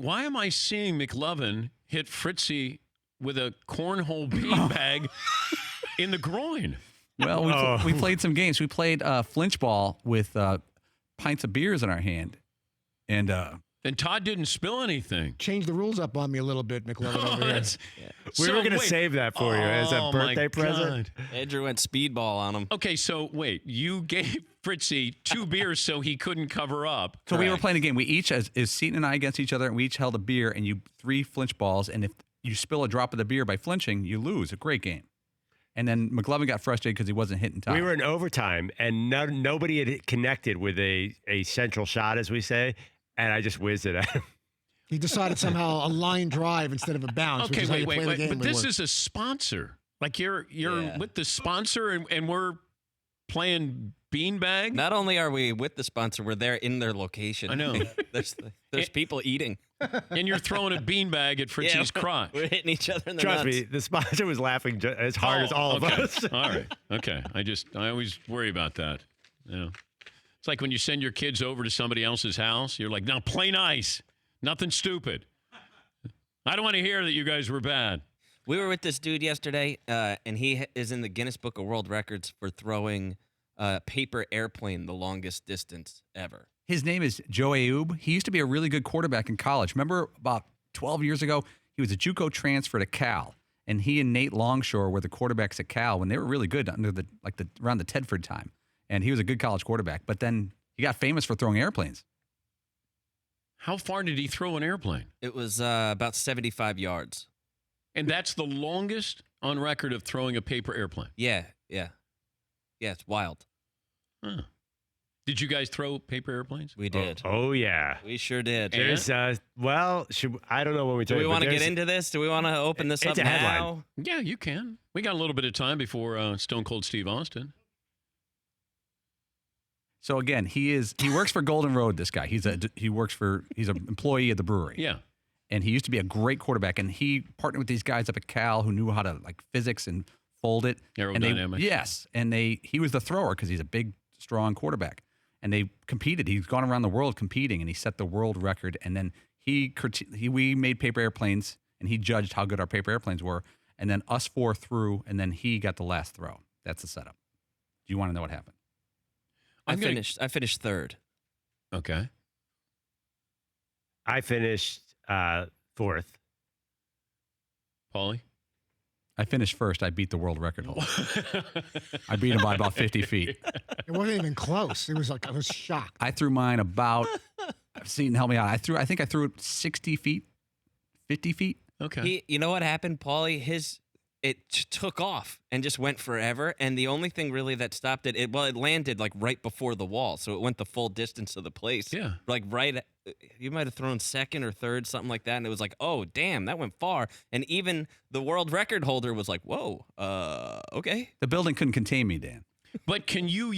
why am I seeing McLovin hit Fritzy with a cornhole beanbag in the groin? Well, we played some games. We played Flinchball with pints of beers in our hand. And Todd didn't spill anything. Change the rules up on me a little bit, McLovin, over here. We were going to save that for you as a birthday present. Andrew went speedball on him. Okay, so wait. You gave Fritzy 2 beers so he couldn't cover up. So we were playing a game. We each, is Seton and I against each other, and we each held a beer, and you 3 flinch balls, and if you spill a drop of the beer by flinching, you lose. A great game. And then McLovin got frustrated because he wasn't hitting time. We were in overtime, and nobody had connected with a central shot, as we say, and I just whizzed it at him. He decided somehow a line drive instead of a bounce. Okay, which is how you play the game but this is a sponsor. Like you're with the sponsor, and we're playing beanbag. Not only are we with the sponsor, we're there in their location. I know. There's people eating. And you're throwing a beanbag at Fritzy's crotch. We're hitting each other in the Trust nuts. me, the sponsor was laughing as hard as all of us. All right. Okay. I always worry about that. Yeah. It's like when you send your kids over to somebody else's house, you're like, now play nice. Nothing stupid. I don't want to hear that you guys were bad. We were with this dude yesterday, and he is in the Guinness Book of World Records for throwing a paper airplane the longest distance ever. His name is Joe Ayoub. He used to be a really good quarterback in college. Remember about 12 years ago, he was a JUCO transfer to Cal, and he and Nate Longshore were the quarterbacks at Cal when they were really good around the Tedford time. And he was a good college quarterback, but then he got famous for throwing airplanes. How far did he throw an airplane? It was about 75 yards. And that's the longest on record of throwing a paper airplane? Yeah, it's wild. Huh. Did you guys throw paper airplanes? We did. Oh yeah. We sure did. There's, I don't know when we Do we want to get into this? Do we want to open this up a now? headline. Yeah, you can. We got a little bit of time before Stone Cold Steve Austin. So again, he works for Golden Road, this guy. He's an employee at the brewery. Yeah. And he used to be a great quarterback, and he partnered with these guys up at Cal who knew how to like physics and fold it. Aerodynamics. He was the thrower because he's a big, strong quarterback. And they competed. He's gone around the world competing, and he set the world record. And then we made paper airplanes, and he judged how good our paper airplanes were. And then us 4 threw, and then he got the last throw. That's the setup. Do you want to know what happened? I finished third. Okay. I finished 4th. Paulie? I finished first. I beat the world record holder. I beat him by about 50 feet. It wasn't even close. It was like I was shocked. I threw mine about. Seton, help me out. I think I threw it 60 feet, 50 feet. Okay. You know what happened, Paulie? It took off and just went forever. And the only thing really that stopped it, it landed like right before the wall. So it went the full distance of the place. Yeah. Like you might have thrown second or third, something like that. And it was like, oh, damn, that went far. And even the world record holder was like, whoa, okay. The building couldn't contain me, Dan. But can you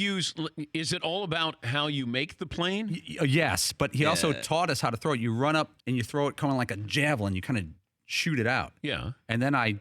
is it all about how you make the plane? Yes, but he also taught us how to throw it. You run up and you throw it kind of like a javelin. You kind of shoot it out. Yeah. And then I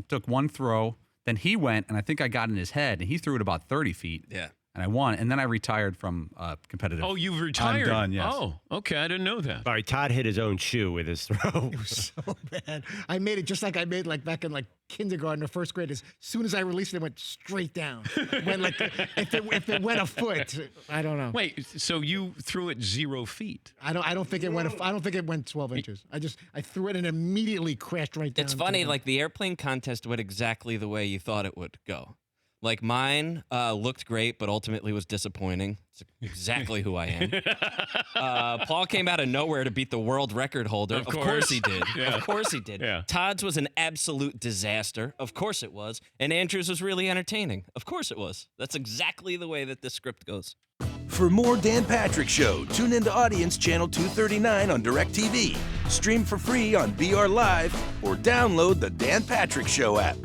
took one throw. Then he went, and I think I got in his head, and he threw it about 30 feet. Yeah. And I won. And then I retired from competitive. Oh, you've retired? I'm done, yes. Oh, okay. I didn't know that. All right, Todd hit his own shoe with his throw. It was so bad. I made it just like I made like back in like kindergarten or first grade. As soon as I released it, it went straight down. When like if it went a foot, I don't know. Wait, so you threw it 0 feet? I don't think it went. I don't think it went 12 inches. I threw it and immediately crashed right down. It's funny, like the airplane contest went exactly the way you thought it would go. Like mine looked great, but ultimately was disappointing. It's exactly who I am. Paul came out of nowhere to beat the world record holder. Of course he did. Yeah. Of course he did. Yeah. Todd's was an absolute disaster. Of course it was. And Andrew's was really entertaining. Of course it was. That's exactly the way that this script goes. For more Dan Patrick Show, tune into Audience Channel 239 on DirecTV. Stream for free on BR Live or download the Dan Patrick Show app.